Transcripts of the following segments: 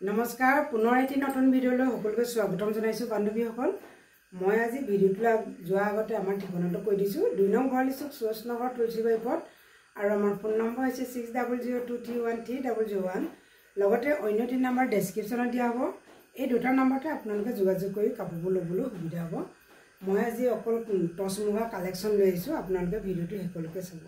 নমস্কাৰ পুনৰ এটি নতুন ভিডিঅ'লৈ সকলোকে স্বাগতম জনাইছো বান্ধৱীসকল। মই আজি ভিডিঅ'টো যোৱা আগতে আমাৰ ঠিকনাটো কৈ দিছো 2 নং ভৰালী চুক সুৰজ নগৰ তুলসীবাৰী পথ আৰু আমাৰ ফোন নম্বৰ হৈছে 6002313001 লগতে অন্য তিন নম্বৰ ডেসক্ৰিপচনত দিয়া হ'ব। এই দুটা নম্বৰতে আপোনালোকে যোগাযোগ কৰি কাপোৰবোৰ ল'বলৈ সুবিধা হ'ব। মই আজি অকল টচ মুগা কালেকশ্যন লৈ আহিছো, আপোনালোকে ভিডিঅ'টো সকলোকে চাব।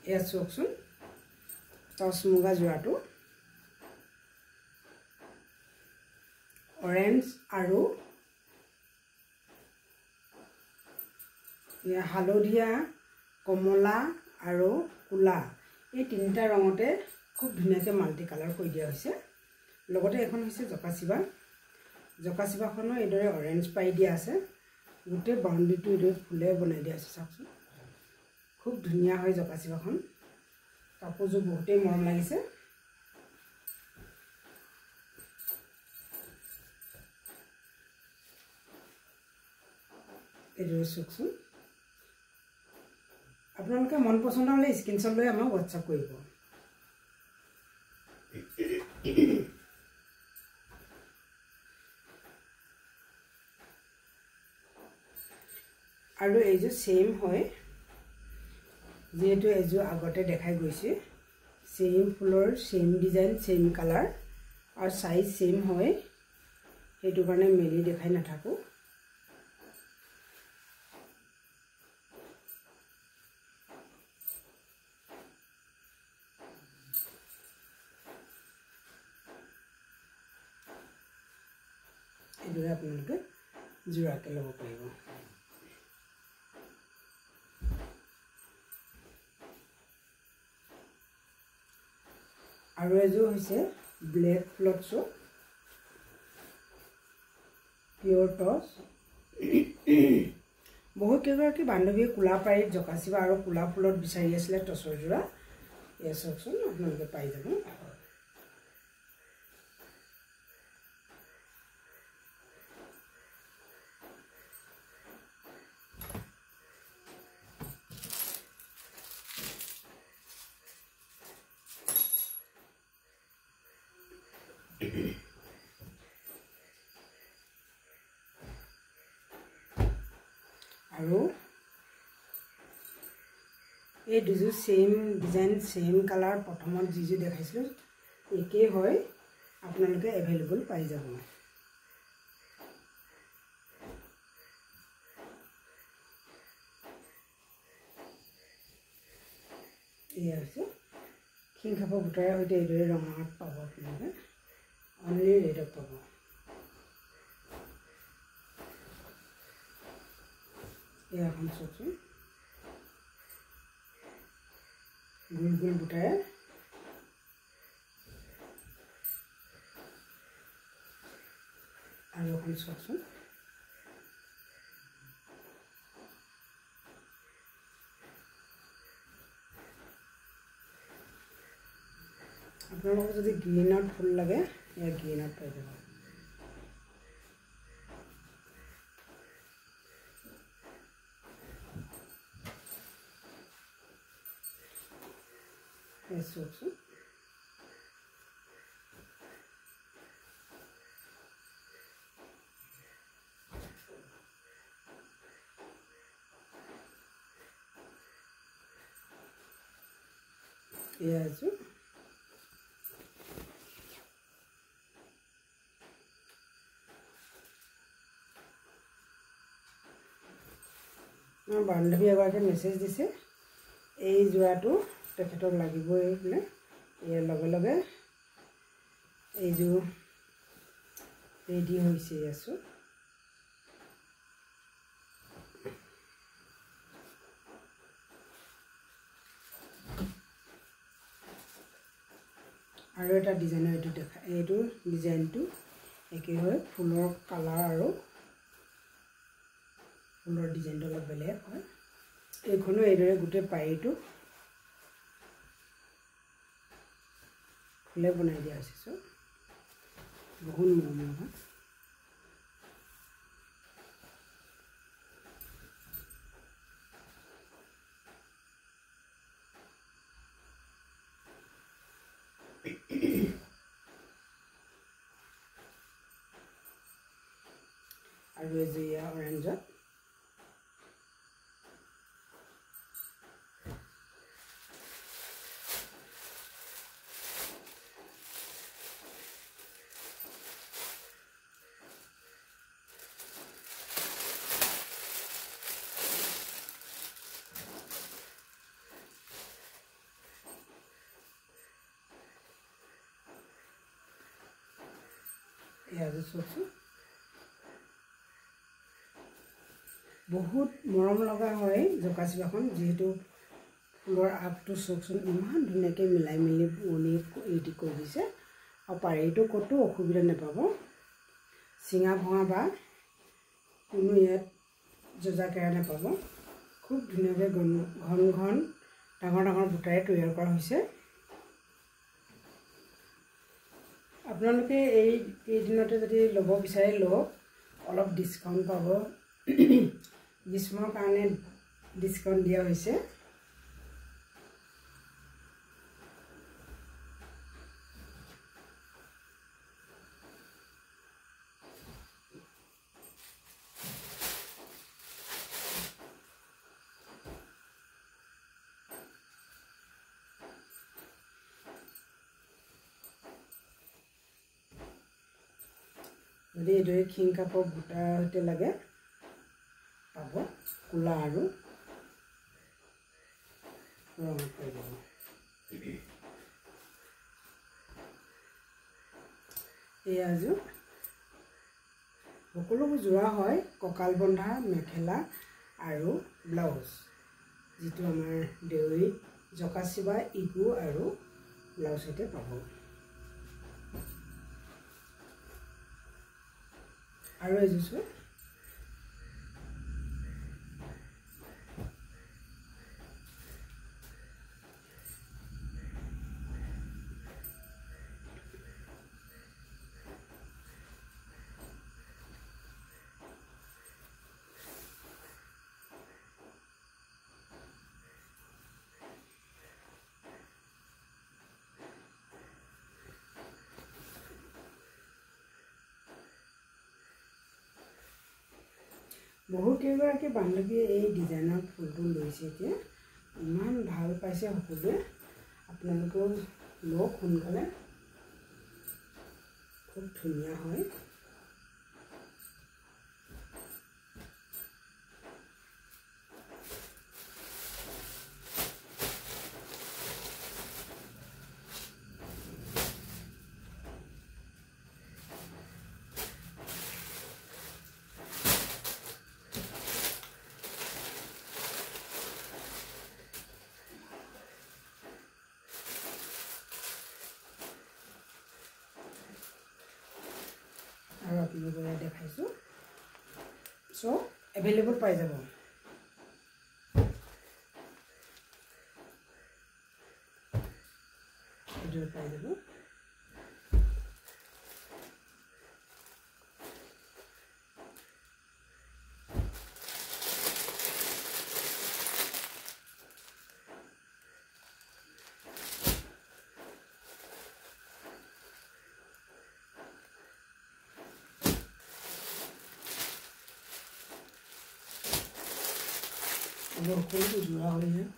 এয়া চাওকচোন টচ মুগা যোৰাটো অৰেঞ্জ আৰু হালধীয়া, কমলা আৰু কুলা এই তিনিটা ৰঙতে খুব ধুনীয়াকৈ মাল্টি কালাৰ কৰি দিয়া হৈছে। লগতে এখন হৈছে জকাচিবাখনো এইদৰে অৰেঞ্জ পাই দিয়া আছে। গোটেই বাউণ্ডাৰীটো এইদৰে ফুলে বনাই দিয়া আছে। চাওকচোন খুব ধুনীয়া হয় জকাচিবাখন। কাপোৰযোৰ বহুতেই মৰম লাগিছে। এইদৰে চাওকচোন। আপোনালোকে মন পচন্দ হ'লে স্ক্ৰীনশ্বট লৈ আমাক হোৱাটছআপ কৰিব। আৰু এইযোৰ সেম হয়, যেহেতু এইযোৰ আগতে দেখাই গৈছে। সেম ফুলৰ সেম ডিজাইন সেম কালাৰ আৰু সাইজ সেম হয়, সেইটো কাৰণে মেলি দেখাই নাথাকো। এইদৰে আপোনালোকে যোৰাকে ল'ব পাৰিব। আৰু এযোৰ হৈছে ব্লেক ফ্লটছো পিয়ৰ টচ। বহুত কেইগৰাকী বান্ধৱীয়ে কোলাপাৰীত জকাচিবা আৰু কোলা ফুলত বিচাৰি আছিলে টচৰ যোৰা। এয়া চাওকচোন, আপোনালোকে পাই যাব। আৰু এই দুযোৰ সেম ডিজাইন সেম কালাৰ প্ৰথমত যিযোৰ দেখাইছিলোঁ একেই হয়, আপোনালোকে এভেইলেবল পাই যাব। এয়া হৈছে শিংখাপৰ বুটাৰৰ সৈতে এইদৰে ৰঙাত পাব। আপোনালোকে অনলি ৰেডত পাব। এয়া এখন চাওকচোন, গোল গোল বুটাৰে আৰু এখন চাওকচোন। আপোনালোকক যদি গ্ৰীণত ফুল লাগে, এয়া গ্ৰীণত পাই যাব। চাওকচোন এয়া এযোৰ মোৰ বান্ধৱী এগৰাকীয়ে মেছেজ দিছে এই যোৰাটো তেখেতক লাগিবই বোলে। ইয়াৰ লগে লগে এইযোৰ ৰেডি হৈছে আছোঁ। আৰু এটা ডিজাইনৰ এইটো এইটো ডিজাইনটো একেই হয়, ফুলৰ কালাৰ আৰু ফুলৰ ডিজাইনটো অলপ বেলেগ হয়। এইখনো এইদৰে গোটেই পাৰিটো ফুলে বনাই দিয়া হৈছে। বহুত মৰম হয়। আৰু এজোৰীয়া অৰেঞ্জত এয়াজো চাওকচোন বহুত মৰম লগা হয় জকাচিবাখন যিহেতু ফুলৰ আগটো চাওকচোন ইমান ধুনীয়াকৈ মিলাই মিলি বোৱনি ৰেডি কৰি দিছে আৰু পাৰিটো ক'তো অসুবিধা নাপাব চিঙা ভঙা বা কোনো ইয়াত জজাকেৰা নাপাব খুব ধুনীয়াকৈ ঘন ঘন ডাঙৰ ডাঙৰ বুটাৰে তৈয়াৰ কৰা হৈছে আপোনালোকে এই কেইদিনতে যদি ল'ব বিচাৰে লওক অলপ ডিছকাউণ্ট পাব গ্ৰীষ্মৰ কাৰণে ডিছকাউণ্ট দিয়া হৈছে যদি এইদৰে ক্ষীণ কাপৰ বুটাৰ সৈতে লাগে পাব কোলা আৰু ৰঙত পাই যাব এয়াযোৰ সকলোবোৰ যোৰা হয় কঁকাল বন্ধা মেখেলা আৰু ব্লাউজ যিটো আমাৰ দেউৰীত জকাচিবা ইগু আৰু ব্লাউজ সৈতে পাব আৰু এযোৰ বহু কেইগৰাকী বান্ধৱীয়ে এই ডিজাইনৰ ফুলটো লৈছে এতিয়া ইমান ভাল পাইছে সকলোৱে আপোনালোকেও লওক সোনকালে খুব ধুনীয়া হয় আৰু আপোনালোকে দেখাইছোঁ চ' এভেইলেবল পাই যাব এইদৰে পাই যাব সকলোটো যোৰা হৈ যায়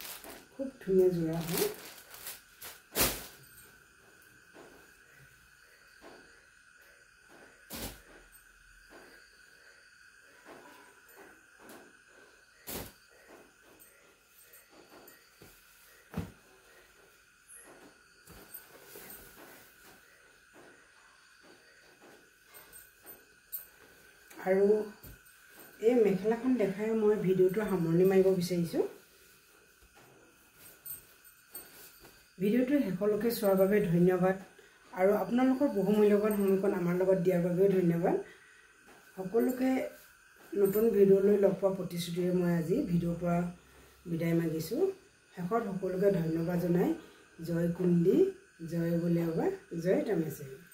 খুব ধুনীয়া যোৰা হয় আৰু এই মেখেলাখন দেখাই মই ভিডিওটো সামৰণি মাৰিব বিচাৰিছোঁ ভিডিওটো শেষলৈকে চোৱাৰ বাবে ধন্যবাদ আৰু আপোনালোকৰ বহুমূল্যৱান সময়কণ আমাৰ লগত দিয়াৰ বাবেও ধন্যবাদ সকলোকে নতুন ভিডিঅ'লৈ লগ পোৱা প্ৰতিশ্ৰুতিৰে মই আজি ভিডিঅ'ৰ পৰা বিদায় মাগিছোঁ শেষত সকলোকে ধন্যবাদ জনাই জয় কুন্দি জয় বলিয়াবা জয় তামেশ্বৰী